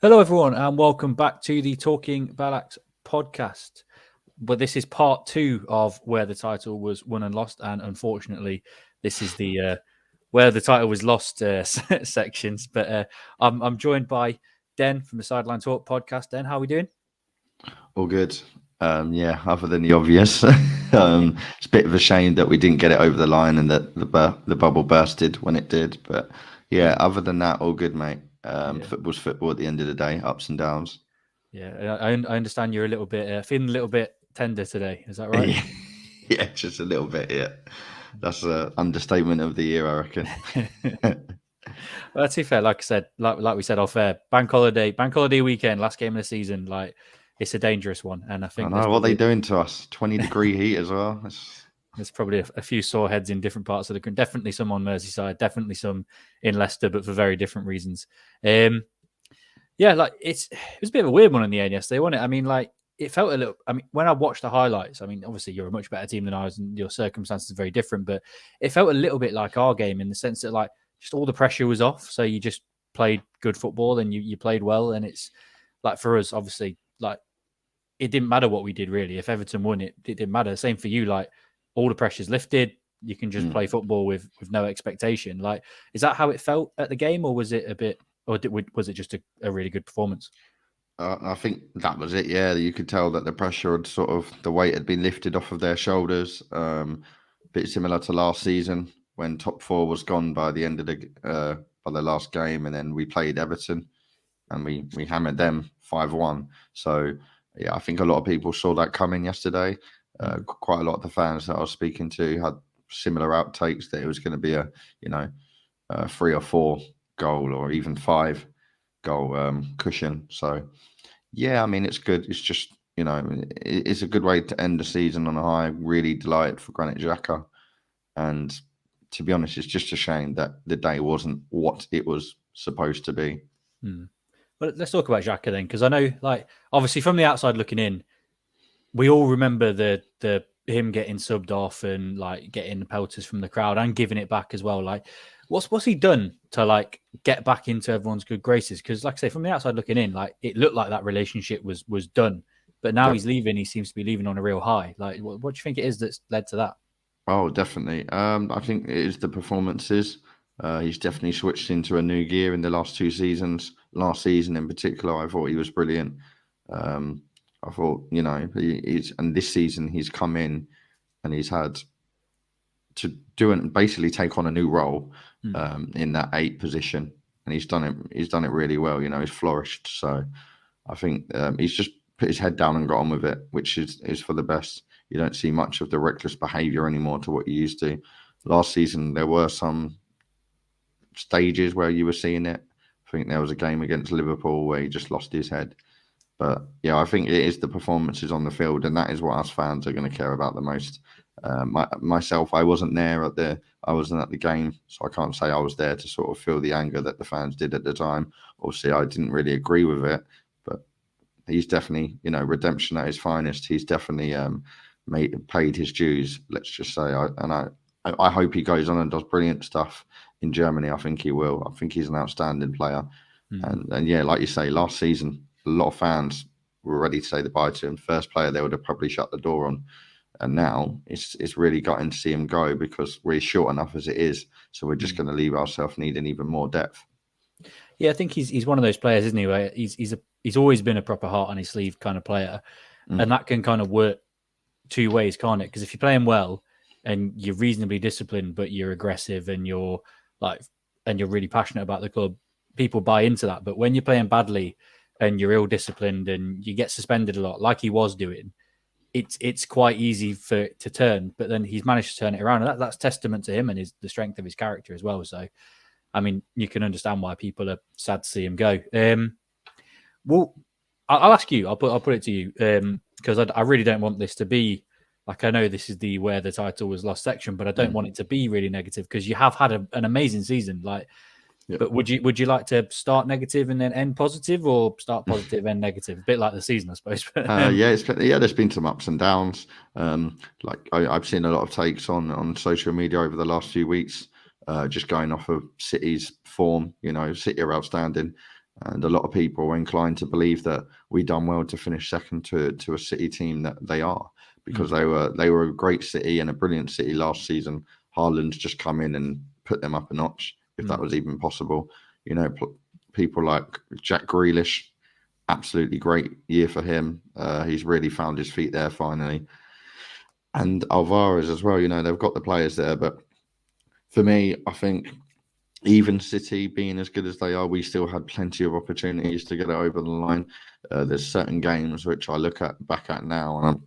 Hello, everyone, and welcome back to the Talking Ballax podcast. But this is part 2 of where the title was won and lost, and unfortunately, this is the where the title was lost sections. But I'm joined by Den from the Sideline Talk Podcast. Den, how are we doing? All good. Other than the obvious, it's a bit of a shame that we didn't get it over the line and that the bubble bursted when it did. But yeah, other than that, all good, mate. Football's football at the end of the day, ups and downs. Yeah, I understand you're a little bit feeling a little bit tender today. Is that right? Yeah, just a little bit. Yeah, that's an understatement of the year, I reckon. Well, to be fair, like I said, like we said off air, bank holiday weekend, last game of the season, like it's a dangerous one, and I think I know what they doing to us. 20-degree heat as well. There's probably a few sore heads in different parts of the country. Definitely some on Merseyside, definitely some in Leicester, but for very different reasons. Like it was a bit of a weird one in the end yesterday, wasn't it? I mean, like it felt a little. I mean, when I watched the highlights, I mean, obviously you're a much better team than I was, and your circumstances are very different. But it felt a little bit like our game in the sense that like just all the pressure was off, so you just played good football and you played well. And it's like for us, obviously, like it didn't matter what we did really. If Everton won, it didn't matter. Same for you, like all the pressure's lifted. You can just play football with no expectation. Like, is that how it felt at the game, or was it a bit, or was it just a really good performance? I think that was it. Yeah, you could tell that the pressure had the weight had been lifted off of their shoulders. Bit similar to last season when top four was gone by the end of by the last game, and then we played Everton and we hammered them 5-1. So yeah, I think a lot of people saw that coming yesterday. Quite a lot of the fans that I was speaking to had similar outtakes that it was going to be a 3 or 4 goal or even 5 goal cushion. So yeah, I mean it's good. It's just it's a good way to end the season on a high. Really delighted for Granit Xhaka, and to be honest, it's just a shame that the day wasn't what it was supposed to be. But let's talk about Xhaka then, because I know, like, obviously from the outside looking in, we all remember the him getting subbed off and like getting the pelters from the crowd and giving it back as well. Like, what's he done to like get back into everyone's good graces? Because, like I say, from the outside looking in, like it looked like that relationship was done, but now he's leaving. He seems to be leaving on a real high. Like, what do you think it is that's led to that? Oh, definitely. I think it is the performances. He's definitely switched into a new gear in the last 2 seasons. Last season in particular, I thought he was brilliant. I thought, and this season he's come in and he's had to do and basically take on a new role in that 8 position, and he's done it. He's done it really well. He's flourished. So I think he's just put his head down and got on with it, which is for the best. You don't see much of the reckless behaviour anymore to what you used to. Last season there were some stages where you were seeing it. I think there was a game against Liverpool where he just lost his head. But yeah, I think it is the performances on the field, and that is what us fans are going to care about the most. Myself, I wasn't at the game, so I can't say I was there to sort of feel the anger that the fans did at the time. Obviously, I didn't really agree with it, but he's definitely, redemption at his finest. He's definitely paid his dues. Let's just say, I hope he goes on and does brilliant stuff in Germany. I think he will. I think he's an outstanding player, and yeah, like you say, last season, a lot of fans were ready to say goodbye to him. First player they would have probably shut the door on. And now it's really gotten to see him go because we're short enough as it is. So we're just going to leave ourselves needing even more depth. Yeah, I think he's one of those players, isn't he? Where he's always been a proper heart on his sleeve kind of player. And that can kind of work 2 ways, can't it? Because if you play him well and you're reasonably disciplined, but you're aggressive and you're really passionate about the club, people buy into that. But when you're playing badly and you're ill-disciplined and you get suspended a lot, like he was doing, it's quite easy to turn. But then he's managed to turn it around, and that's testament to him and the strength of his character as well. So, I mean, you can understand why people are sad to see him go. Well, I'll ask you. I'll put it to you because I really don't want this to be like, I know this is the where the title was lost section, but I don't want it to be really negative because you have had an amazing season. Like. Yeah. But would you like to start negative and then end positive, or start positive and negative? A bit like the season, I suppose. There's been some ups and downs. Like I've seen a lot of takes on social media over the last few weeks, just going off of City's form. City are outstanding, And a lot of people are inclined to believe that we done well to finish second to a City team that they are, because they were a great City and a brilliant City last season. Haaland's just come in and put them up a notch, if that was even possible. You know, people like Jack Grealish, absolutely great year for him. He's really found his feet there finally. And Alvarez as well, you know, they've got the players there. But for me, I think even City being as good as they are, we still had plenty of opportunities to get it over the line. There's certain games which I look back at now, and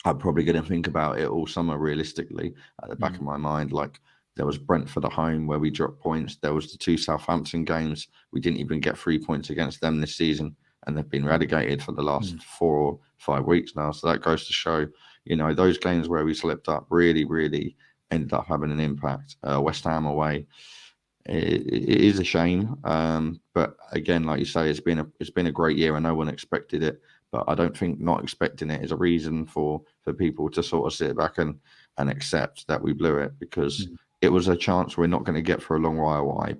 I'm probably going to think about it all summer realistically at the back of my mind. Like, there was Brentford at home where we dropped points. There was the 2 Southampton games. We didn't even get 3 points against them this season, and they've been relegated for the last 4 or 5 weeks now. So that goes to show, you know, those games where we slipped up really, really ended up having an impact. West Ham away, it is a shame. But again, like you say, it's been a great year and no one expected it. But I don't think not expecting it is a reason for people to sort of sit back and accept that we blew it, because it was a chance we're not going to get for a long while. I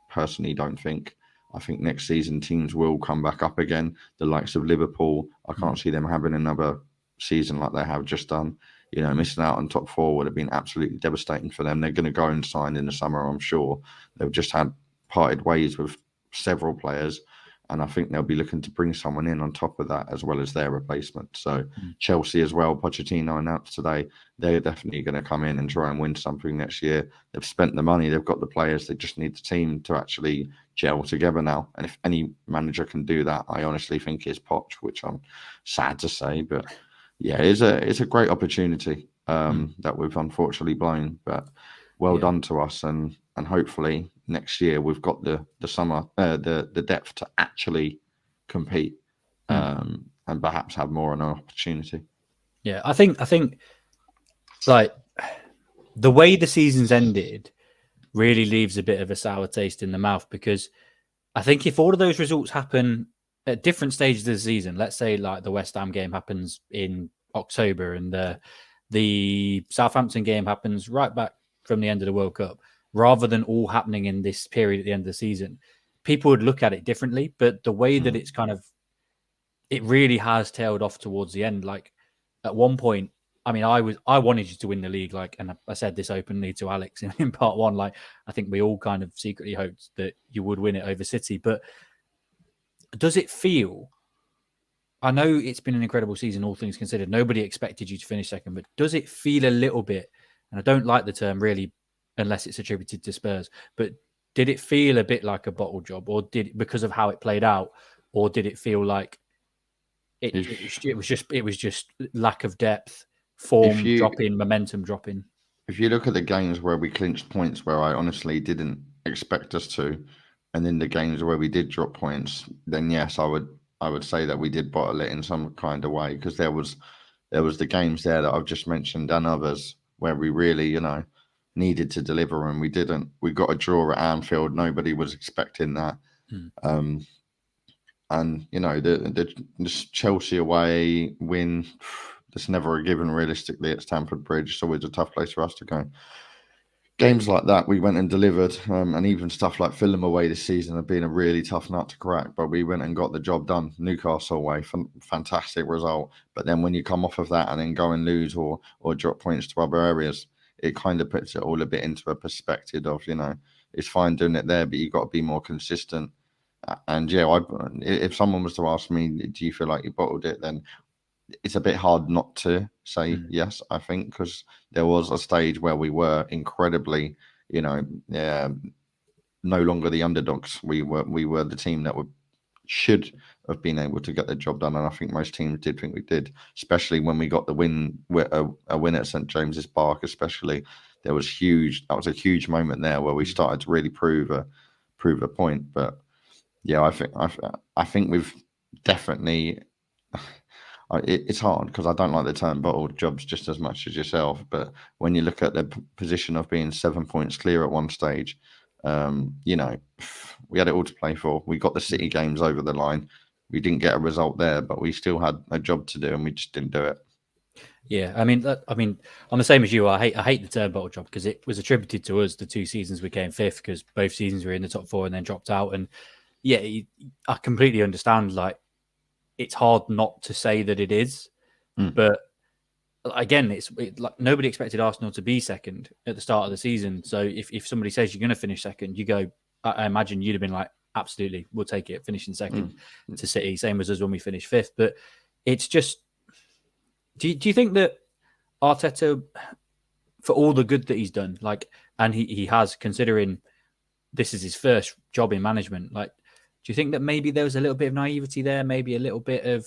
personally don't think. I think next season teams will come back up again. The likes of Liverpool, I can't see them having another season like they have just done. You know, missing out on top 4 would have been absolutely devastating for them. They're going to go and sign in the summer, I'm sure. They've just had parted ways with several players, and I think they'll be looking to bring someone in on top of that as well as their replacement. So Chelsea as well, Pochettino announced today, they're definitely going to come in and try and win something next year. They've spent the money, they've got the players, they just need the team to actually gel together now. And if any manager can do that, I honestly think it's Poch, which I'm sad to say, but yeah, it's a great opportunity that we've unfortunately blown, but done to us, and hopefully next year we've got the summer the depth to actually compete and perhaps have more of an opportunity. Yeah, I think like the way the season's ended really leaves a bit of a sour taste in the mouth, because I think if all of those results happen at different stages of the season, let's say like the West Ham game happens in October and the Southampton game happens right back from the end of the World Cup, rather than all happening in this period at the end of the season, people would look at it differently. But the way that it's kind of, it really has tailed off towards the end. Like at one point, I mean, I wanted you to win the league, like, and I said this openly to Alex in part 1. Like, I think we all kind of secretly hoped that you would win it over City. But does it feel? I know it's been an incredible season, all things considered. Nobody expected you to finish second, but does it feel a little bit? And I don't like the term really, unless it's attributed to Spurs. But did it feel a bit like a bottle job, or did it, because of how it played out, or did it feel like it was just lack of depth, form dropping, momentum dropping? If you look at the games where we clinched points, where I honestly didn't expect us to, and then the games where we did drop points, then yes, I would say that we did bottle it in some kind of way, because there was the games there that I've just mentioned and others where we really, you know, needed to deliver and we didn't. We got a draw at Anfield. Nobody was expecting that. And, you know, the Chelsea away win, that's never a given realistically at Stamford Bridge. It's always a tough place for us to go. Games like that, we went and delivered, and even stuff like Fulham away this season have been a really tough nut to crack, but we went and got the job done. Newcastle away, fantastic result. But then when you come off of that and then go and lose or drop points to other areas, it kind of puts it all a bit into a perspective of, you know, it's fine doing it there, but you've got to be more consistent. And yeah, if someone was to ask me, do you feel like you bottled it, then it's a bit hard not to say yes, I think, because there was a stage where we were incredibly, you know, no longer the underdogs. We were the team that should have been able to get the job done, and I think most teams did think we did, especially when we got the win, a win at St James's Park. Especially, that was a huge moment there where we started to really prove a point. But yeah, I think we've definitely. It's hard because I don't like the term bottled jobs just as much as yourself. But when you look at the position of being 7 points clear at one stage, you know, we had it all to play for. We got the City games over the line. We didn't get a result there, but we still had a job to do, and we just didn't do it. Yeah, I mean, I'm the same as you. I hate the term bottle job because it was attributed to us the 2 seasons we came 5th, because both seasons we were in the top 4 and then dropped out. And yeah, I completely understand. Like, it's hard not to say that it is, but again, it's like nobody expected Arsenal to be second at the start of the season. So if somebody says you're going to finish second, you go. I imagine you'd have been like, absolutely, we'll take it, finishing second to City, same as us when we finished fifth. But it's just, do you think that Arteta, for all the good that he's done, like, and he has, considering this is his first job in management, like, do you think that maybe there was a little bit of naivety there, maybe a little bit of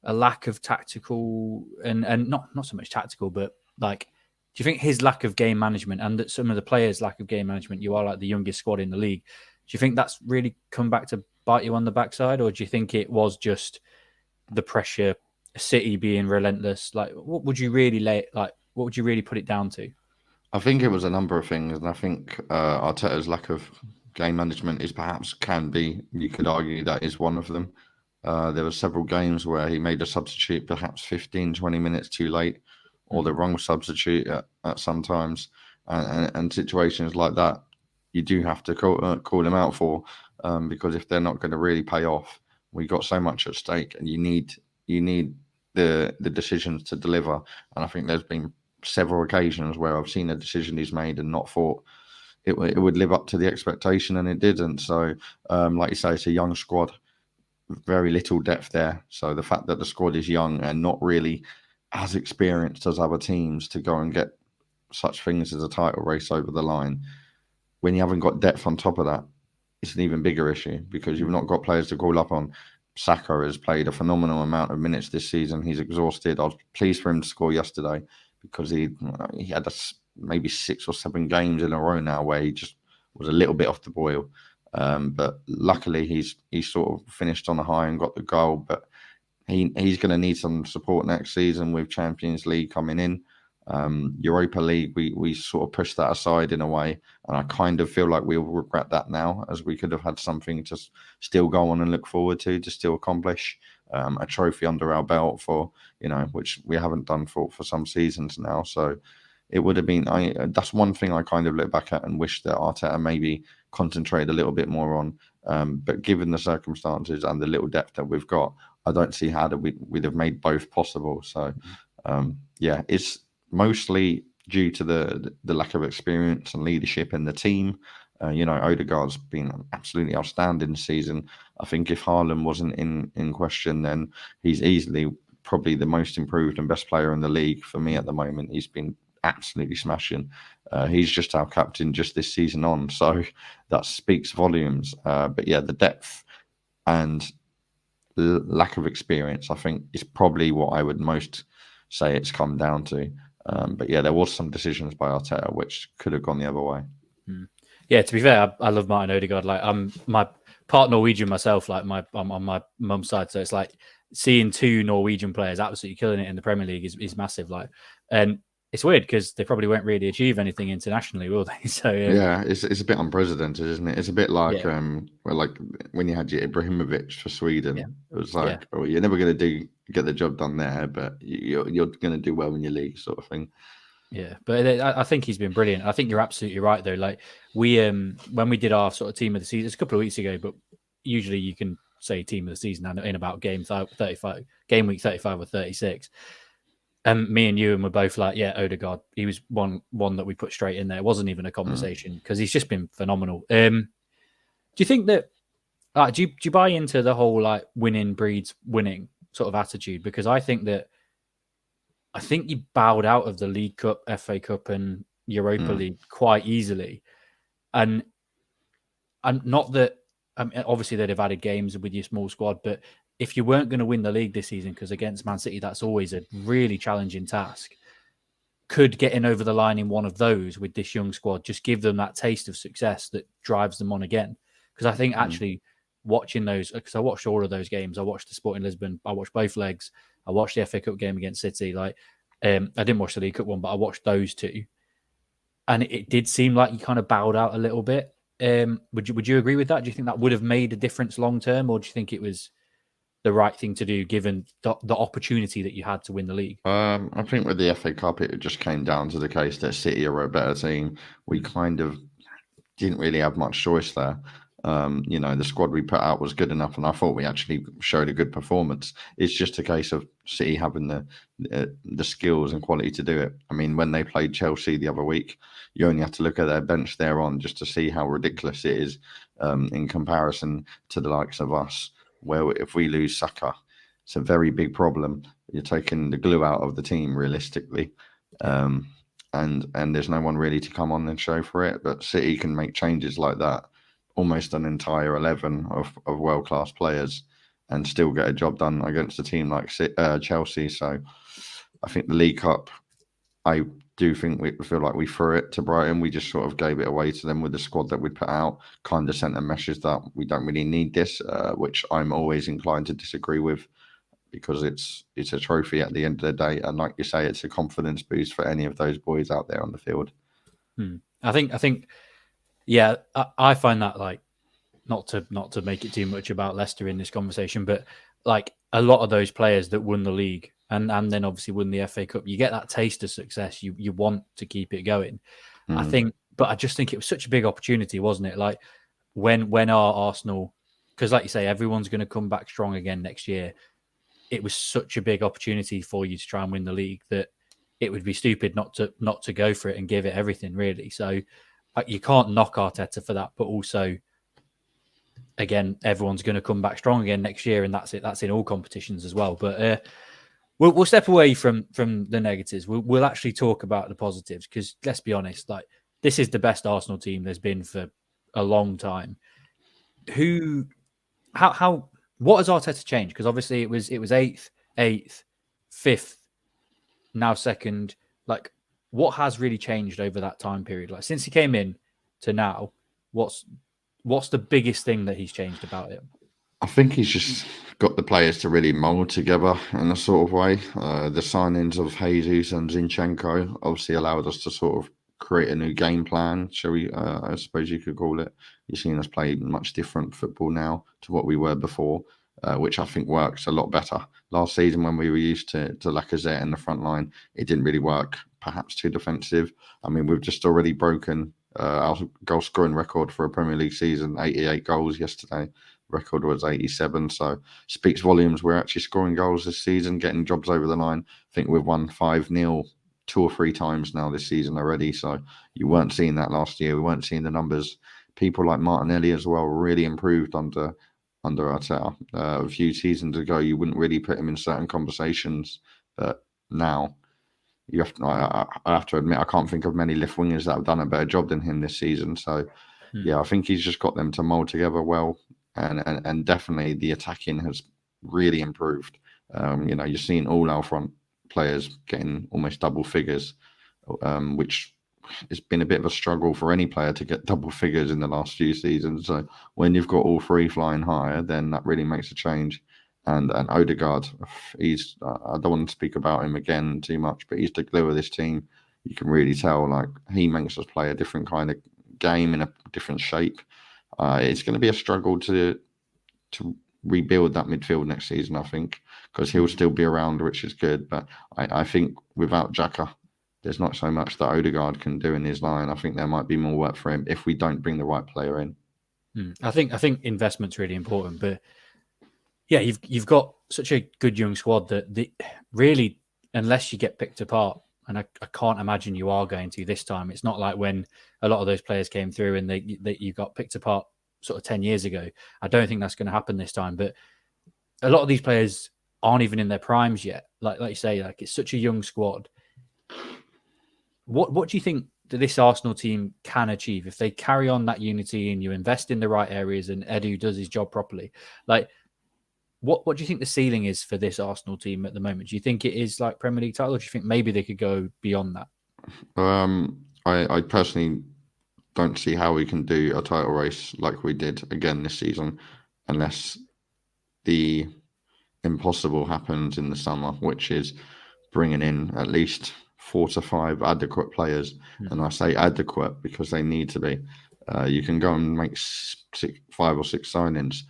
a lack of tactical and not so much tactical, but like, do you think his lack of game management and that some of the players' lack of game management, you are like the youngest squad in the league, do you think that's really come back to bite you on the backside, or do you think it was just the pressure, City being relentless? Like, what would you really what would you really put it down to? I think it was a number of things, and I think Arteta's lack of game management you could argue that is one of them. There were several games where he made a substitute perhaps 15, 20 minutes too late, or the wrong substitute at sometimes, and situations like that, you do have to call him out for, because if they're not going to really pay off, we got so much at stake, and you need the decisions to deliver. And I think there's been several occasions where I've seen a decision he's made and not thought it would live up to the expectation, and it didn't. So, like you say, it's a young squad, very little depth there. So the fact that the squad is young and not really as experienced as other teams to go and get such things as a title race over the line, when you haven't got depth on top of that, it's an even bigger issue because you've not got players to call up on. Saka has played a phenomenal amount of minutes this season. He's exhausted. I was pleased for him to score yesterday because he had maybe 6 or 7 games in a row now where he just was a little bit off the boil. But luckily he's sort of finished on a high and got the goal. But he's going to need some support next season with Champions League coming in. Europa League, we sort of pushed that aside in a way, and I kind of feel like we'll regret that now, as we could have had something to still go on and look forward to still accomplish a trophy under our belt for, which we haven't done for some seasons now. So it would have been, that's one thing I kind of look back at and wish that Arteta maybe concentrate a little bit more on. But given the circumstances and the little depth that we've got, I don't see how we'd have made both possible. So it's mostly due to the lack of experience and leadership in the team. Odegaard's been absolutely outstanding this season. I think if Haaland wasn't in question, then he's easily probably the most improved and best player in the league for me at the moment. He's been absolutely smashing. He's just our captain just this season on, so that speaks volumes. But yeah, the depth and lack of experience, I think, is probably what I would most say it's come down to. But yeah, there was some decisions by Arteta which could have gone the other way. Yeah, to be fair, I love Martin Odegaard. Like, I'm my part Norwegian myself. Like, I'm on my mum's side, so it's like seeing 2 Norwegian players absolutely killing it in the Premier League is massive. Like, and it's weird because they probably won't really achieve anything internationally, will they? So yeah, it's a bit unprecedented, isn't it? It's a bit like like when you had your Ibrahimovic for Sweden. Yeah. It was like, oh, you're never going to get the job done there, but you're going to do well in your league, sort of thing. Yeah, but I think he's been brilliant. I think you're absolutely right, though. Like, we when we did our sort of team of the season, it's a couple of weeks ago, but usually you can say team of the season in about game week 35 or 36. And me and Euan were both like, yeah, Odegaard. He was one that we put straight in there. It wasn't even a conversation because he's just been phenomenal. Do you think that? Do you buy into the whole like winning breeds winning sort of attitude? Because I think you bowed out of the League Cup, FA Cup, and Europa League quite easily, and not that. I mean, obviously they'd have added games with your small squad, but if you weren't going to win the league this season, because against Man City, that's always a really challenging task, could getting over the line in one of those with this young squad just give them that taste of success that drives them on again? Because I think actually watching those, because I watched all of those games, I watched the Sporting Lisbon, I watched both legs, I watched the FA Cup game against City. Like, I didn't watch the League Cup one, but I watched those 2, and it did seem like you kind of bowed out a little bit. Would you agree with that? Do you think that would have made a difference long term, or do you think it was the right thing to do given the opportunity that you had to win the league? I think with the FA Cup, it just came down to the case that City are a better team. We kind of didn't really have much choice there. The squad we put out was good enough, and I thought we actually showed a good performance. It's just a case of City having the skills and quality to do it. I mean, when they played Chelsea the other week, you only have to look at their bench they're on just to see how ridiculous it is in comparison to the likes of us, where if we lose Saka, it's a very big problem. You're taking the glue out of the team, realistically. And there's no one really to come on and show for it. But City can make changes like that, almost an entire 11 of world-class players, and still get a job done against a team like Chelsea. So I think the League Cup, I do think we feel like we threw it to Brighton. We just sort of gave it away to them with the squad that we'd put out, kind of sent a message that we don't really need this, which I'm always inclined to disagree with, because it's a trophy at the end of the day. And like you say, it's a confidence boost for any of those boys out there on the field. I think, yeah, I find that, like, not to make it too much about Leicester in this conversation, but like a lot of those players that won the league and then obviously won the FA Cup, you get that taste of success. You want to keep it going. I think, but I just think it was such a big opportunity, wasn't it? Like when our Arsenal, because like you say, everyone's going to come back strong again next year. It was such a big opportunity for you to try and win the league that it would be stupid not to go for it and give it everything, really. So you can't knock Arteta for that, but also, again, everyone's going to come back strong again next year, and that's it. That's in all competitions as well. But we'll step away from the negatives. We'll actually talk about the positives, because let's be honest, like, this is the best Arsenal team there's been for a long time. What has Arteta changed? Because obviously it was 8th, 5th, now 2nd. Like, what has really changed over that time period? Like, since he came in to now, what's the biggest thing that he's changed about it? I think he's just got the players to really mould together in a sort of way. The signings of Jesus and Zinchenko obviously allowed us to sort of create a new game plan, I suppose you could call it. You've seen us play much different football now to what we were before, which I think works a lot better. Last season, when we were used to Lacazette in the front line, it didn't really work, perhaps too defensive. I mean, we've just already broken our goal scoring record for a Premier League season, 88 goals yesterday. Record was 87, so speaks volumes. We're actually scoring goals this season, getting jobs over the line. I think we've won 5-0 2 or 3 times now this season already, so you weren't seeing that last year. We weren't seeing the numbers. People like Martinelli as well really improved under Arteta. A few seasons ago, you wouldn't really put him in certain conversations, but now you have to. I have to admit, I can't think of many left wingers that have done a better job than him this season. So, yeah, I think he's just got them to mould together well. And definitely the attacking has really improved. You're seeing all our front players getting almost double figures, which has been a bit of a struggle for any player to get double figures in the last few seasons. So when you've got all 3 flying higher, then that really makes a change. And Odegaard, I don't want to speak about him again too much, but he's the glue of this team. You can really tell, like, he makes us play a different kind of game in a different shape. It's going to be a struggle to rebuild that midfield next season, I think, because he'll still be around, which is good. But I think without Xhaka, there's not so much that Odegaard can do in his line. I think there might be more work for him if we don't bring the right player in. I think investment's really important, but yeah, you've got such a good young squad that really, unless you get picked apart, and I can't imagine you are going to this time. It's not like when a lot of those players came through and you got picked apart sort of 10 years ago. I don't think that's going to happen this time. But a lot of these players aren't even in their primes yet. Like you say, like, it's such a young squad. What do you think that this Arsenal team can achieve if they carry on that unity and you invest in the right areas and Edu does his job properly? Like, what do you think the ceiling is for this Arsenal team at the moment? Do you think it is like Premier League title, or do you think maybe they could go beyond that? I personally don't see how we can do a title race like we did again this season unless the impossible happens in the summer, which is bringing in at least 4 to 5 adequate players. And I say adequate because they need to be. You can go and make 5 or 6 signings,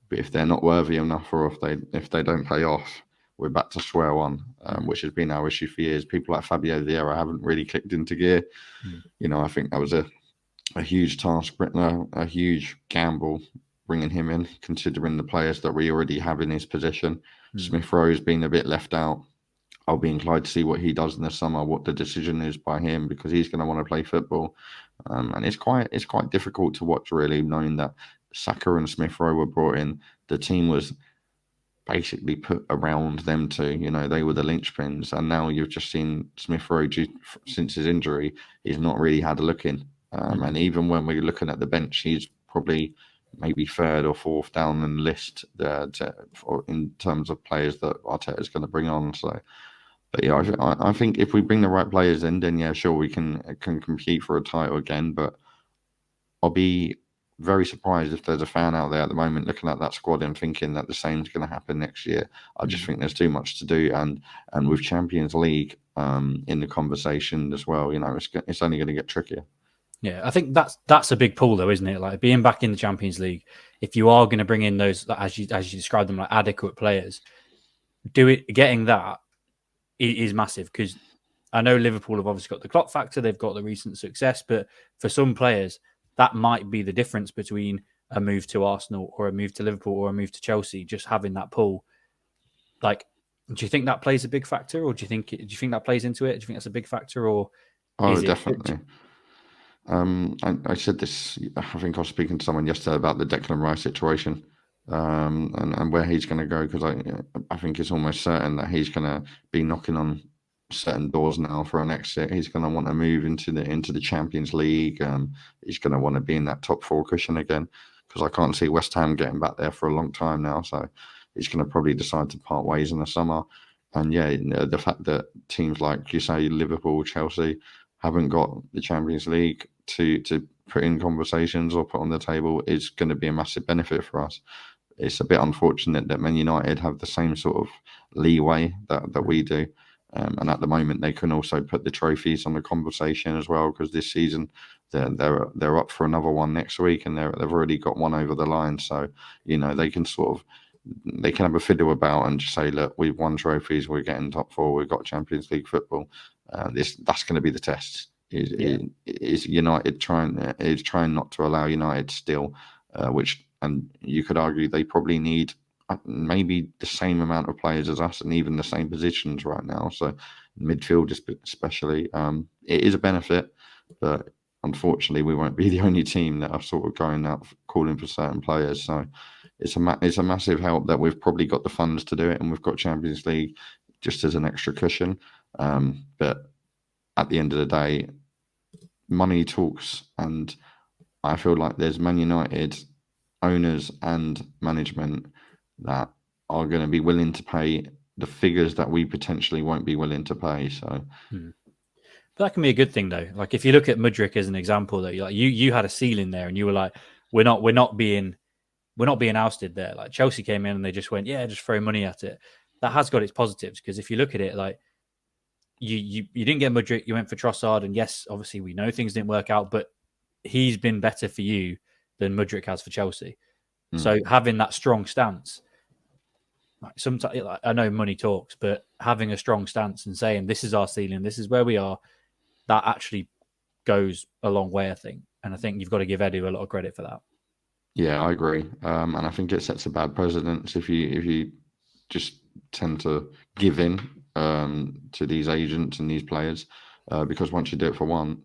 but if they're not worthy enough, or if they don't pay off, we're back to square one, which has been our issue for years. People like Fabio Vieira haven't really kicked into gear. I think that was a a huge task, a huge gamble bringing him in, considering the players that we already have in his position. Smith Rowe's been a bit left out. I'll be inclined to see what he does in the summer, what the decision is by him, because he's going to want to play football. And it's quite difficult to watch, really, knowing that Saka and Smith Rowe were brought in. The team was basically put around them two. They were the linchpins, and now you've just seen Smith Rowe, since his injury, he's not really had a look in. And even when we're looking at the bench, he's probably maybe third or fourth down in the list in terms of players that Arteta's going to bring on. So, but yeah, I think if we bring the right players in, then yeah, sure, we can compete for a title again. But I'll be very surprised if there's a fan out there at the moment looking at that squad and thinking that the same's going to happen next year. I just think there's too much to do, and with Champions League in the conversation as well, it's only going to get trickier. Yeah, I think that's a big pull, though, isn't it? Like, being back in the Champions League, if you are going to bring in those, as you describe them, like adequate players, getting that is massive, because I know Liverpool have obviously got the clock factor, they've got the recent success, but for some players, that might be the difference between a move to Arsenal or a move to Liverpool or a move to Chelsea. Just having that pull, like, do you think that plays a big factor, or do you think that plays into it? Do you think that's a big factor, or? Oh, definitely. I said this, I think I was speaking to someone yesterday about the Declan Rice situation, and where he's going to go, because I think it's almost certain that he's going to be knocking on certain doors now for an exit. He's going to want to move into the Champions League. He's going to want to be in that top four cushion again, because I can't see West Ham getting back there for a long time now. So he's going to probably decide to part ways in the summer. And yeah, the fact that teams like, you say, Liverpool, Chelsea, haven't got the Champions League to put in conversations or put on the table is going to be a massive benefit for us. It's a bit unfortunate that Man United have the same sort of leeway that we do. And at the moment, they can also put the trophies on the conversation as well, because this season they're up for another one next week, and they've already got one over the line. So they can they can have a fiddle about and just say, look, we've won trophies, we're getting top four, we've got Champions League football. That's going to be the test. Is United trying not to allow United still, and you could argue they probably need maybe the same amount of players as us, and even the same positions right now. So midfield especially, it is a benefit, but unfortunately we won't be the only team that are sort of going out calling for certain players. So it's a massive help that we've probably got the funds to do it, and we've got Champions League just as an extra cushion. But at the end of the day, money talks, and I feel like there's Man United owners and management that are going to be willing to pay the figures that we potentially won't be willing to pay. So But that can be a good thing, though. Like, if you look at Mudryk as an example, that you had a ceiling there, and you were like, we're not being ousted there. Like, Chelsea came in and they just went, yeah, just throw money at it. That has got its positives, because if you look at it, like, you didn't get Mudryk, you went for Trossard, and yes, obviously we know things didn't work out, but he's been better for you than Mudryk has for Chelsea. So having that strong stance, like, sometimes, like, I know money talks, but having a strong stance and saying this is our ceiling, this is where we are, that actually goes a long way, I think. And I think you've got to give Edu a lot of credit for that. Yeah, I agree, and I think it sets a bad precedent if you just tend to give in to these agents and these players, because once you do it for one,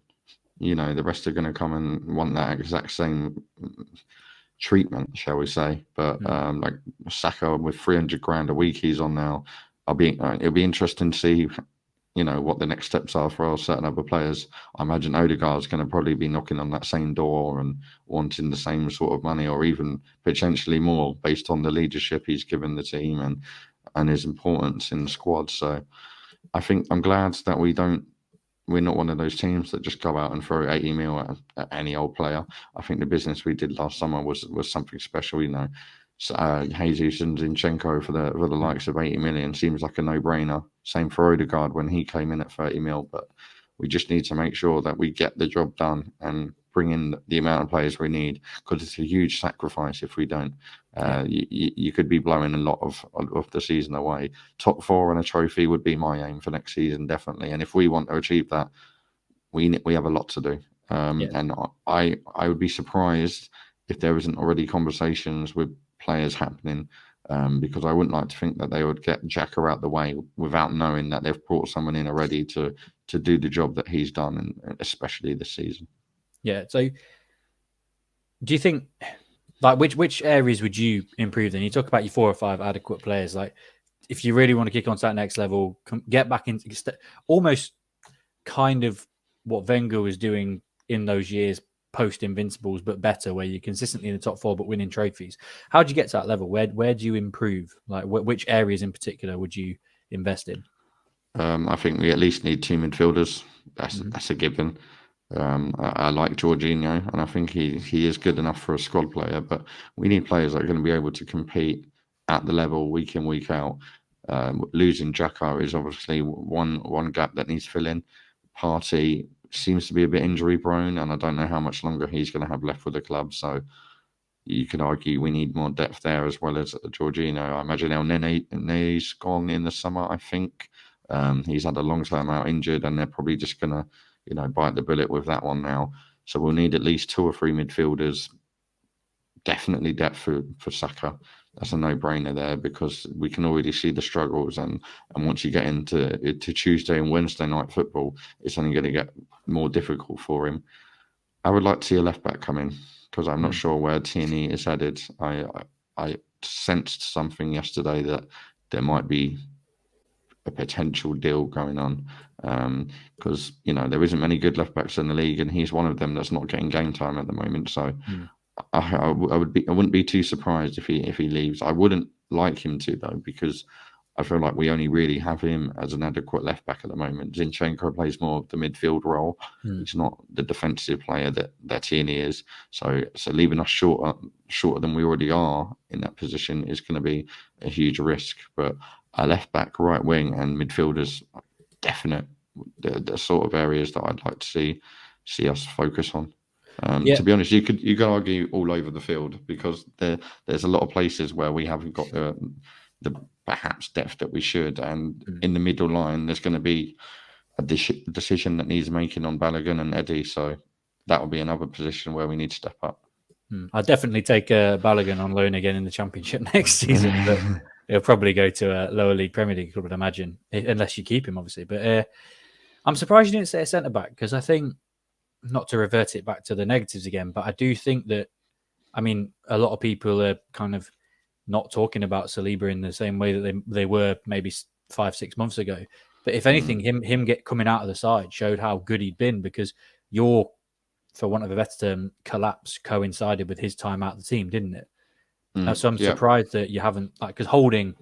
the rest are going to come and want that exact same treatment, shall we say. But like Saka with 300 grand a week he's on now, it'll be interesting to see what the next steps are for certain other players. I imagine Odegaard's going to probably be knocking on that same door and wanting the same sort of money, or even potentially more, based on the leadership he's given the team and his importance in the squad. So I think I'm glad that we're not one of those teams that just go out and throw 80 mil at any old player. I think the business we did last summer was something special. Jesus and Zinchenko for the likes of 80 million seems like a no-brainer. Same for Odegaard when he came in at 30 mil. But we just need to make sure that we get the job done and bring in the amount of players we need, because it's a huge sacrifice if we don't. You could be blowing a lot of the season away. Top four and a trophy would be my aim for next season, definitely. And if we want to achieve that, we have a lot to do. And I would be surprised if there isn't already conversations with players happening, because I wouldn't like to think that they would get Xhaka out the way without knowing that they've brought someone in already to do the job that he's done, and especially this season. Yeah. So do you think, like, which areas would you improve then? You talk about your 4 or 5 adequate players. Like, if you really want to kick on to that next level, get back into almost kind of what Wenger was doing in those years post Invincibles, but better, where you're consistently in the top 4 but winning trophies. How do you get to that level? Where do you improve? Like, which areas in particular would you invest in? I think we at least need 2 midfielders. That's a given. I like Jorginho, and I think he is good enough for a squad player, but we need players that are going to be able to compete at the level week in, week out. Losing Xhaka is obviously one gap that needs filling. Partey seems to be a bit injury prone, and I don't know how much longer he's going to have left with the club. So you could argue we need more depth there as well as Jorginho. I imagine El Nene's gone in the summer, I think. He's had a long time out injured, and they're probably just going to bite the bullet with that one now. So we'll need at least 2 or 3 midfielders. Definitely depth for Saka. That's a no-brainer there, because we can already see the struggles, and once you get into Tuesday and Wednesday night football, it's only going to get more difficult for him. I would like to see a left back come in, because I'm not sure where Tierney is headed. I sensed something yesterday that there might be a potential deal going on, because there isn't many good left backs in the league, and he's one of them that's not getting game time at the moment. So I wouldn't be too surprised if he leaves. I wouldn't like him to, though, because I feel like we only really have him as an adequate left back at the moment. Zinchenko plays more of the midfield role. He's not the defensive player that Tierney is. So leaving us shorter than we already are in that position is going to be a huge risk. But a left back, right wing, and midfielders, definite. The sort of areas that I'd like to see us focus on. To be honest, you could argue all over the field, because there's a lot of places where we haven't got the perhaps depth that we should, and in the middle line there's going to be a decision that needs making on Balogun and Eddie, so that will be another position where we need to step up. I'd definitely take Balogun on loan again in the Championship next season, but he'll probably go to a lower league Premier League club, I'd imagine, unless you keep him, obviously. But I'm surprised you didn't say a centre back, because I think, not to revert it back to the negatives again, but I do think that, I mean, a lot of people are kind of not talking about Saliba in the same way that they were maybe 5-6 months ago. But if anything, him coming out of the side showed how good he'd been, because your, for want of a better term, collapse coincided with his time out of the team, didn't it? So I'm surprised that you haven't, because Holding,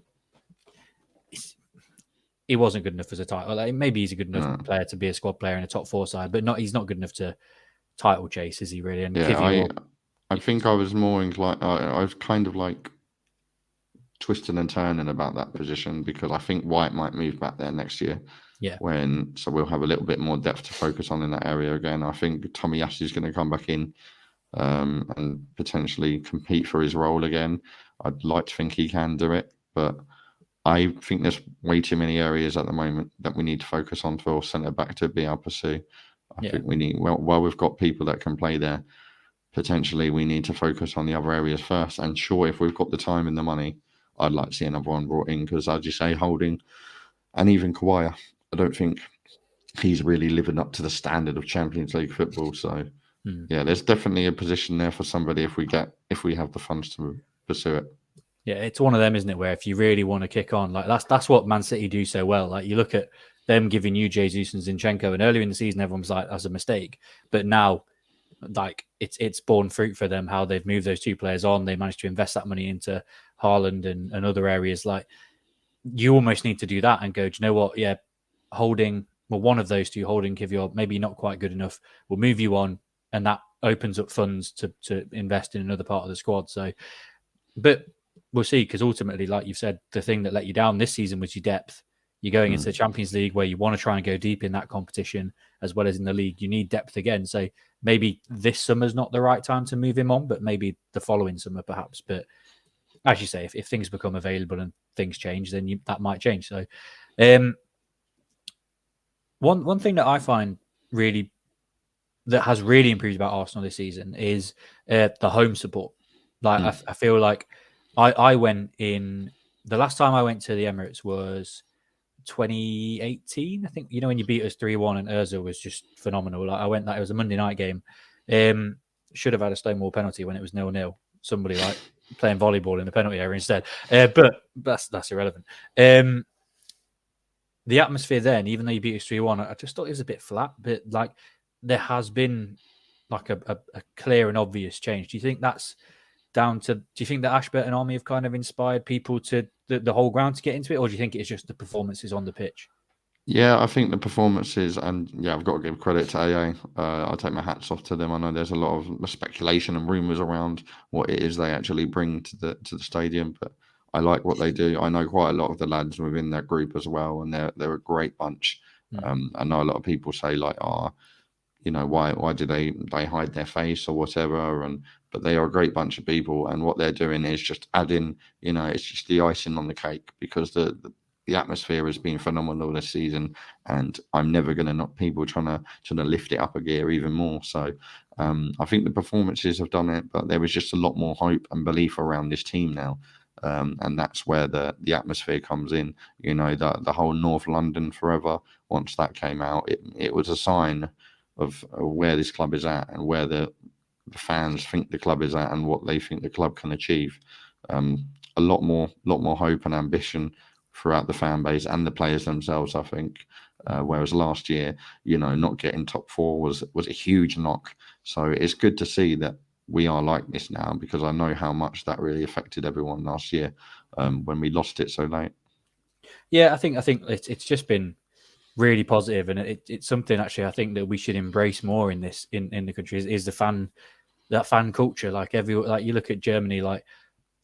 he wasn't good enough as a title. Like, maybe he's a good enough player to be a squad player in a top 4 side, but he's not good enough to title chase, is he really? And I think I was more inclined. I was kind of like twisting and turning about that position, because I think White might move back there next year. Yeah. So we'll have a little bit more depth to focus on in that area again. I think Tomiyasu is going to come back in and potentially compete for his role again. I'd like to think he can do it, but I think there's way too many areas at the moment that we need to focus on for centre back to be our pursuit. I think we need, while we've got people that can play there, potentially we need to focus on the other areas first. And sure, if we've got the time and the money, I'd like to see another one brought in, because, as you say, Holding and even Kawhi, I don't think he's really living up to the standard of Champions League football. So, there's definitely a position there for somebody if we have the funds to pursue it. Yeah, it's one of them, isn't it, where if you really want to kick on, like that's what Man City do so well. Like, you look at them giving you Jesus and Zinchenko, and earlier in the season everyone was like, that's a mistake. But now, like, it's borne fruit for them how they've moved those 2 players on. They managed to invest that money into Haaland and other areas. Like, you almost need to do that and go, do you know what? Yeah, Holding, well, one of those 2, Holding, if you're maybe not quite good enough, we'll move you on, and that opens up funds to invest in another part of the squad. So, but we'll see, because ultimately, like you've said, the thing that let you down this season was your depth. You're going into the Champions League where you want to try and go deep in that competition as well as in the league. You need depth again. So maybe this summer's not the right time to move him on, but maybe the following summer perhaps. But as you say, if things become available and things change, then that might change. So one thing that I find really that has really improved about Arsenal this season is the home support. Like I feel like I went in the last time I went to the Emirates was 2018. I think when you beat us 3-1 and Urza was just phenomenal. Like I went that it was a Monday night game. Should have had a Stonewall penalty when it was 0-0. Somebody like playing volleyball in the penalty area instead. But that's irrelevant. The atmosphere then, even though you beat us 3-1, I just thought it was a bit flat. But like there has been like a clear and obvious change. Do you think that's down to? Do you think that Ashburton Army have kind of inspired people to the whole ground to get into it, or do you think it's just the performances on the pitch? Yeah, I think the performances, and yeah, I've got to give credit to AA. I'll take my hats off to them. I know there's a lot of speculation and rumours around what it is they actually bring to the stadium, but I like what they do. I know quite a lot of the lads within that group as well, and they're a great bunch. I know a lot of people say like, why do they hide their face or whatever, but they are a great bunch of people, and what they're doing is just adding, it's just the icing on the cake, because the atmosphere has been phenomenal this season, and I'm never going to knock people trying to lift it up a gear even more. So I think the performances have done it, but there was just a lot more hope and belief around this team now. And that's where the atmosphere comes in. The whole North London forever, once that came out, it was a sign of where this club is at and where the fans think the club is at and what they think the club can achieve. A lot more hope and ambition throughout the fan base and the players themselves, I think. Whereas last year, not getting top four was a huge knock. So it's good to see that we are like this now, because I know how much that really affected everyone last year when we lost it so late. Yeah, I think it's just been really positive, and it's something actually I think that we should embrace more in this in the country is the fan culture. Like you look at Germany, like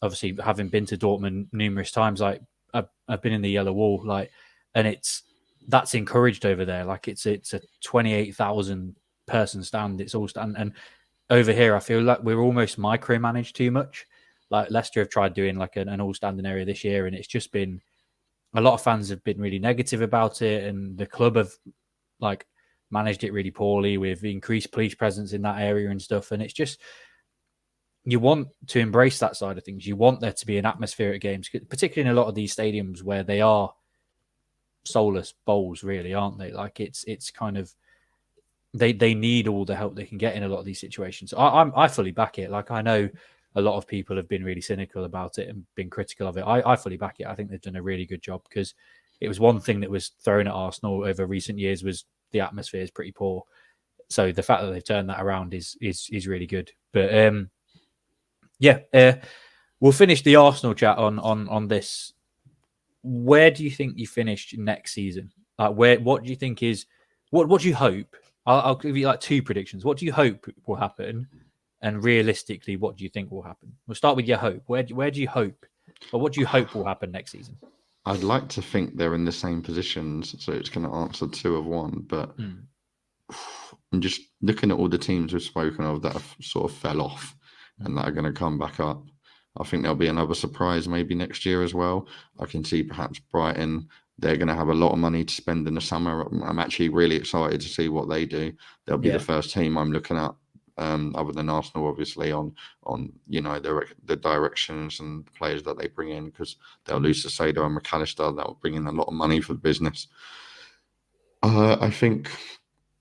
obviously having been to Dortmund numerous times, like I've been in the Yellow Wall, like, and that's encouraged over there. Like it's a 28,000 person stand. It's all stand, and over here I feel like we're almost micromanaged too much. Like Leicester have tried doing like an all standing area this year, and it's just been a lot of fans have been really negative about it, and the club have like managed it really poorly with increased police presence in that area and stuff. And it's just, you want to embrace that side of things. You want there to be an atmosphere at games, particularly in a lot of these stadiums where they are soulless bowls, really, aren't they? Like it's kind of they need all the help they can get in a lot of these situations. I fully back it. Like I know a lot of people have been really cynical about it and been critical of it. I fully back it. I think they've done a really good job, because it was one thing that was thrown at Arsenal over recent years was the atmosphere is pretty poor. So the fact that they've turned that around is really good. But we'll finish the Arsenal chat on this. Where do you think you finished next season? Like what do you think is what do you hope? I'll give you like two predictions. What do you hope will happen? And realistically, what do you think will happen? We'll start with your hope. Where do you hope? Or what do you hope will happen next season? I'd like to think they're in the same positions, so it's going to answer two of one. But I'm just looking at all the teams we've spoken of that have sort of fell off and that are going to come back up. I think there'll be another surprise maybe next year as well. I can see perhaps Brighton. They're going to have a lot of money to spend in the summer. I'm actually really excited to see what they do. They'll be the first team I'm looking at, other than Arsenal, obviously, on the directions and the players that they bring in, because they'll lose Saido and McAllister. That'll bring in a lot of money for the business. I think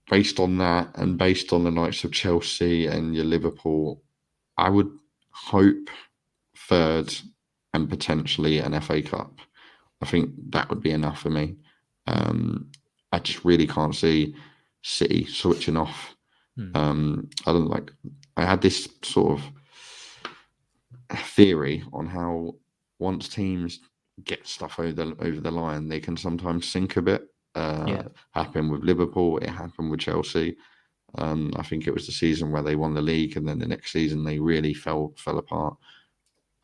based on that and based on the likes of Chelsea and your Liverpool, I would hope third and potentially an FA Cup. I think that would be enough for me. I just really can't see City switching off. I had this sort of theory on how once teams get stuff over the line, they can sometimes sink a bit. Happened with Liverpool, it happened with Chelsea. I think it was the season where they won the league, and then the next season they really fell apart.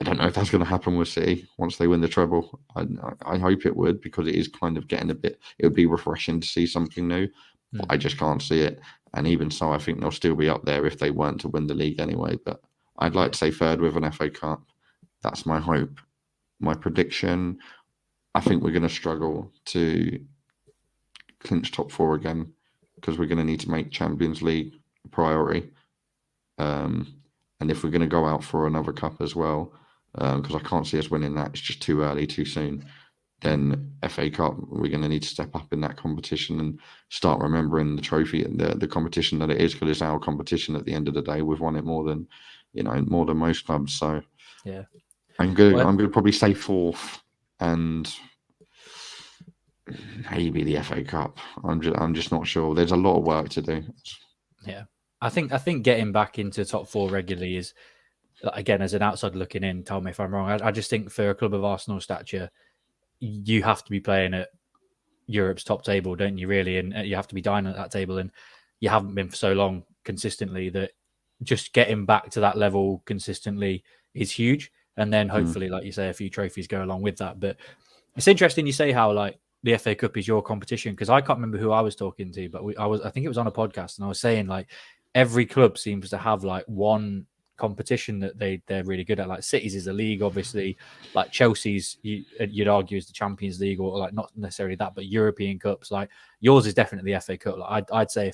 I don't know if that's going to happen with City once they win the treble. I hope it would, because it is kind of getting it would be refreshing to see something new, but I just can't see it. And even so, I think they'll still be up there if they weren't to win the league anyway. But I'd like to say third with an FA Cup. That's my hope. My prediction, I think we're going to struggle to clinch top four again, because we're going to need to make Champions League priority. And if we're going to go out for another cup as well, because I can't see us winning that, it's just too early, too soon, then FA Cup, we're going to need to step up in that competition and start remembering the trophy and the competition that it is, because it's our competition at the end of the day. We've won it more than most clubs. So yeah, I'm going to probably say fourth and maybe the FA Cup. I'm just not sure. There's a lot of work to do. Yeah, I think getting back into top four regularly is, again, as an outsider looking in, tell me if I'm wrong. I just think for a club of Arsenal stature, you have to be playing at Europe's top table, don't you? Really, and you have to be dining at that table, and you haven't been for so long consistently that just getting back to that level consistently is huge. And then hopefully, like you say, a few trophies go along with that. But it's interesting you say how like the FA Cup is your competition, because I can't remember who I was talking to, but I think it was on a podcast, and I was saying like every club seems to have like one competition that they're really good at. Like City's is a league, obviously. Like Chelsea's, you'd argue, is the Champions League, or like not necessarily that, but European cups. Like yours is definitely the FA Cup. Like I'd say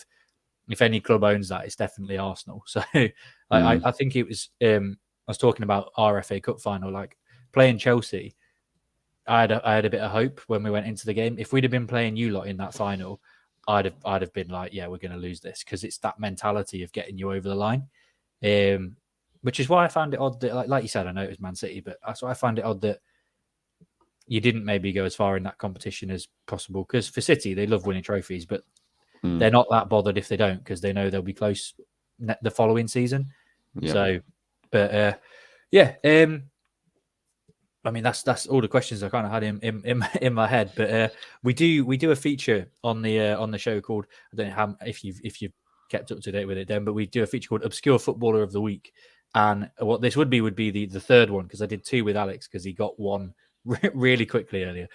if any club owns that, it's definitely Arsenal. So I think it was. I was talking about our FA Cup final, like playing Chelsea. I had a bit of hope when we went into the game. If we'd have been playing you lot in that final, I'd have been like, yeah, we're going to lose this, because it's that mentality of getting you over the line. Which is why I found it odd that, like you said, I know it was Man City, but that's why I find it odd that you didn't maybe go as far in that competition as possible. Because for City, they love winning trophies, but they're not that bothered if they don't, because they know they'll be close the following season. Yep. So, but yeah. I mean, that's all the questions I kind of had in my head. But we do a feature on the show called, I don't know how, if you've kept up to date with it, then, but we do a feature called Obscure Footballer of the Week. And what this would be the third one, because I did two with Alex, because he got one really quickly earlier.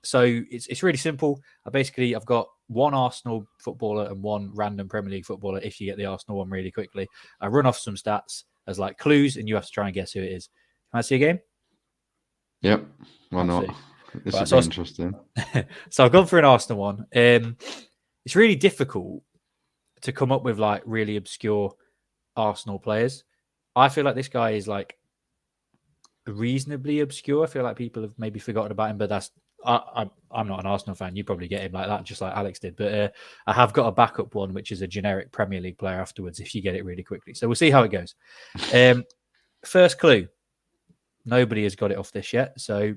So it's really simple. I've got one Arsenal footballer and one random Premier League footballer. If you get the Arsenal one really quickly, I run off some stats as like clues, and you have to try and guess who it is. Can I see a game? Yep. Why not? This will be interesting. So I've gone for an Arsenal one. It's really difficult to come up with like really obscure Arsenal players. I feel like this guy is like reasonably obscure. I feel like people have maybe forgotten about him, but I'm not an Arsenal fan. You probably get him like that, just like Alex did. But I have got a backup one, which is a generic Premier League player afterwards, if you get it really quickly. So we'll see how it goes. First clue. Nobody has got it off this yet. So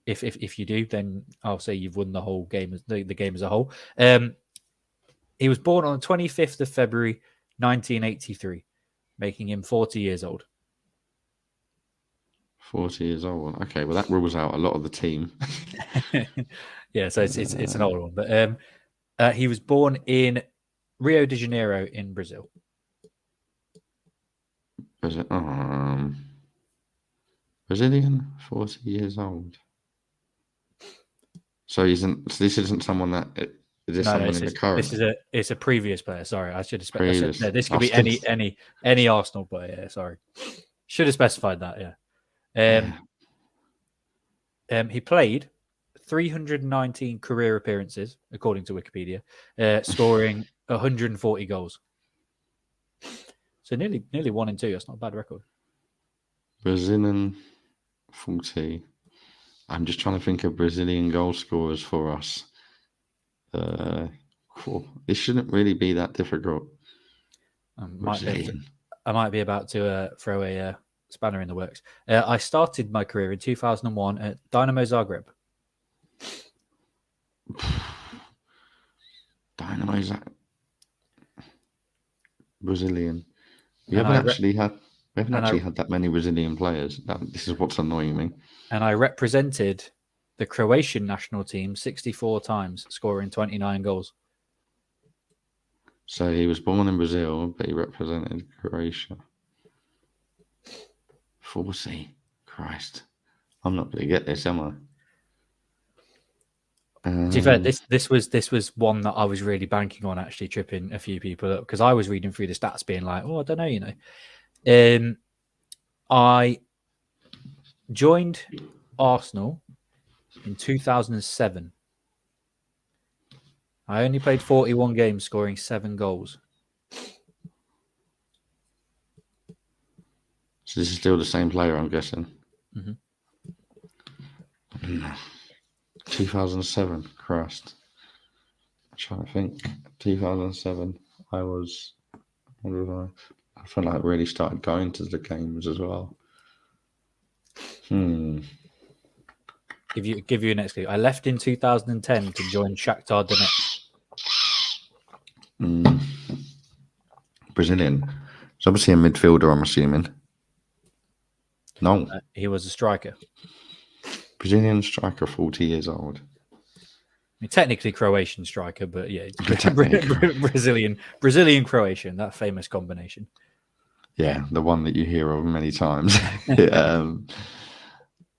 if you do, then I'll say you've won the whole game, the game as a whole. He was born on the 25th of February, 1983, making him 40 years old. 40 years old. Okay, well, that rules out a lot of the team. Yeah, so it's an old one. But he was born in Rio de Janeiro in Brazil. Brazilian, 40 years old. So this isn't someone that... Is this someone in the current? It's a previous player. Sorry, I should have specified. This could be any Arsenal player. Yeah, sorry. Should have specified that, yeah. He played 319 career appearances, according to Wikipedia, scoring 140 goals. So nearly 1 in 2. That's not a bad record. Brazilian 40. I'm just trying to think of Brazilian goal scorers for us. It shouldn't really be that difficult. I might be about to throw a spanner in the works. I started my career in 2001 at Dynamo Zagreb. Dynamo Zagreb. Brazilian. We haven't actually had that many Brazilian players. This is what's annoying me. And I represented the Croatian national team 64 times, scoring 29 goals. So he was born in Brazil, but he represented Croatia. 40. Christ. I'm not going to get this, am I? To be fair, this was one that I was really banking on actually tripping a few people up, because I was reading through the stats being like, I don't know, I joined Arsenal in 2007. I only played 41 games, scoring 7 goals. So this is still the same player, I'm guessing. Mm-hmm. 2007, Christ. I'm trying to think. 2007, I was. What was I feel like I really started going to the games as well. Give you an next clue. I left in 2010 to join Shakhtar Donetsk. Brazilian. It's obviously a midfielder, I'm assuming. No. He was a striker. Brazilian striker, 40 years old. I mean, technically Croatian striker, but yeah, Brazilian Croatian, that famous combination. Yeah, the one that you hear of many times.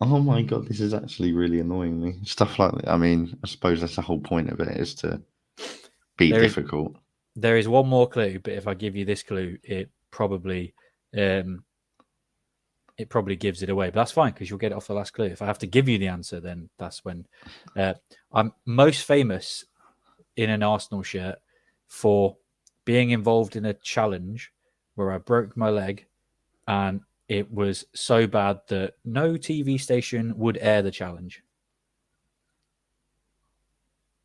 Oh my God, this is actually really annoying me. Stuff like that. I mean, I suppose that's the whole point of it, is to be difficult. There is one more clue, but if I give you this clue, it probably gives it away. But that's fine because you'll get it off the last clue. If I have to give you the answer, then that's when I'm most famous in an Arsenal shirt for being involved in a challenge where I broke my leg, and it was so bad that no TV station would air the challenge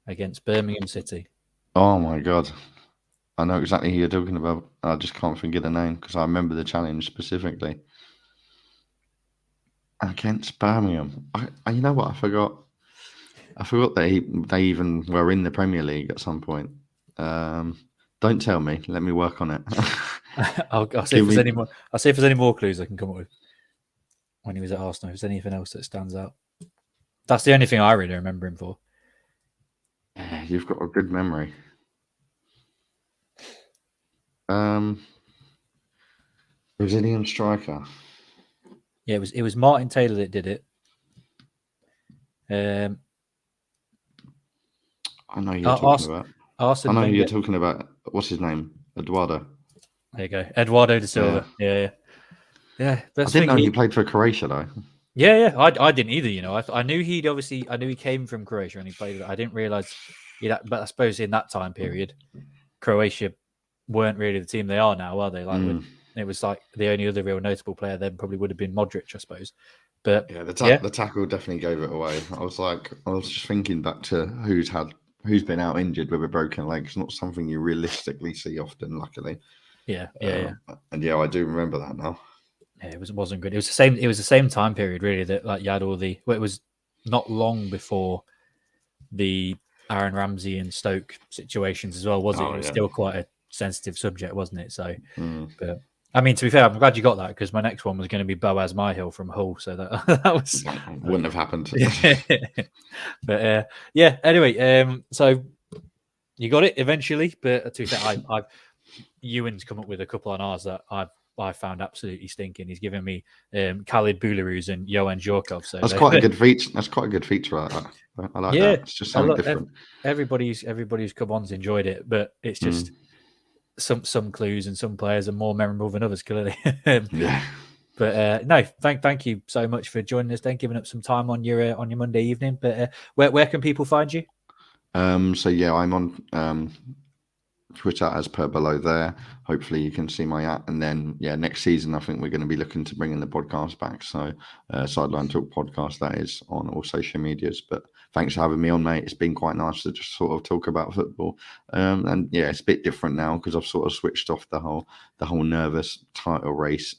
against Birmingham City. Oh my God. I know exactly who you're talking about. I just can't think of the name because I remember the challenge specifically. Against Birmingham. You know what? I forgot they even were in the Premier League at some point. Don't tell me. Let me work on it. I'll see if there's any more. I'll see if there's any more clues I can come up with when he was at Arsenal. If there's anything else that stands out. That's the only thing I really remember him for. You've got a good memory. Brazilian striker. Yeah, it was Martin Taylor that did it. I know who you're talking about. Arsene I know Wenger. who you're talking about. What's his name? Eduardo. There you go, Eduardo da Silva. Yeah. I didn't know he played for Croatia though. Yeah. I didn't either. You know, I knew he came from Croatia and he played. I didn't realize. But I suppose in that time period, Croatia weren't really the team they are now, are they? Like it was like the only other real notable player then probably would have been Modric, I suppose. But yeah, the tackle definitely gave it away. I was just thinking back to who's been out injured with a broken leg. It's not something you realistically see often, luckily. Yeah. And yeah, I do remember that now. Yeah, it wasn't good. It was the same time period really that like you had all the. Well, it was not long before the Aaron Ramsey and Stoke situations as well, was it? It was still quite a sensitive subject, wasn't it? So, but I mean, to be fair, I'm glad you got that because my next one was going to be Boaz Myhill from Hull, so that was wouldn't have happened. But yeah. Anyway, so you got it eventually, but to be fair, Euan's come up with a couple on ours that I found absolutely stinking. He's given me Khalid Boularus and Johan Djorkov. So that's quite a good feature. That's quite a good feature. I like that. It's just something different. Everybody's come on's enjoyed it, but it's just some clues and some players are more memorable than others, clearly. Yeah. But no, thank you so much for joining us. Then giving up some time on your Monday evening. But where can people find you? So yeah, I'm on Twitter as per below there. Hopefully you can see my @ and then next season I think we're going to be looking to bring in the podcast back, so Sideline Talk Podcast, that is on all social medias. But thanks for having me on, mate. It's been quite nice to just sort of talk about football, and yeah, it's a bit different now because I've sort of switched off the whole nervous title race.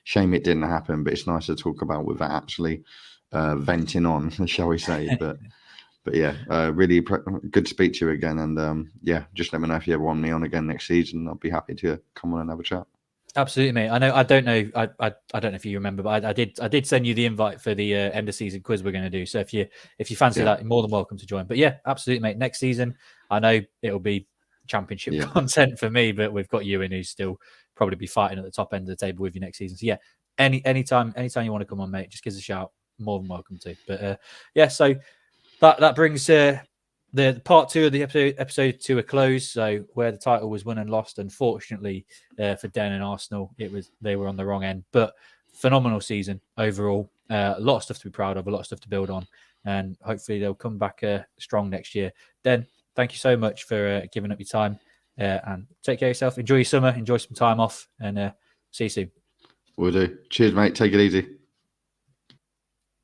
Shame it didn't happen, but it's nice to talk about without actually venting on, shall we say. But yeah, really good to speak to you again. And just let me know if you ever want me on again next season. I'll be happy to come on and have a chat. Absolutely, mate. I don't know if you remember, but I did send you the invite for the end of season quiz we're going to do. So if you fancy that, you're more than welcome to join. But yeah, absolutely, mate. Next season, I know it'll be championship content for me, but we've got Euan who's still probably be fighting at the top end of the table with you next season. So yeah, anytime you want to come on, mate, just give us a shout. More than welcome to. But so. That brings the part 2 of the episode to a close. So where the title was won and lost, unfortunately for Den and Arsenal, they were on the wrong end. But phenomenal season overall. A lot of stuff to be proud of, a lot of stuff to build on, and hopefully they'll come back strong next year. Den, thank you so much for giving up your time. And take care of yourself. Enjoy your summer. Enjoy some time off. And see you soon. Will do. Cheers, mate. Take it easy.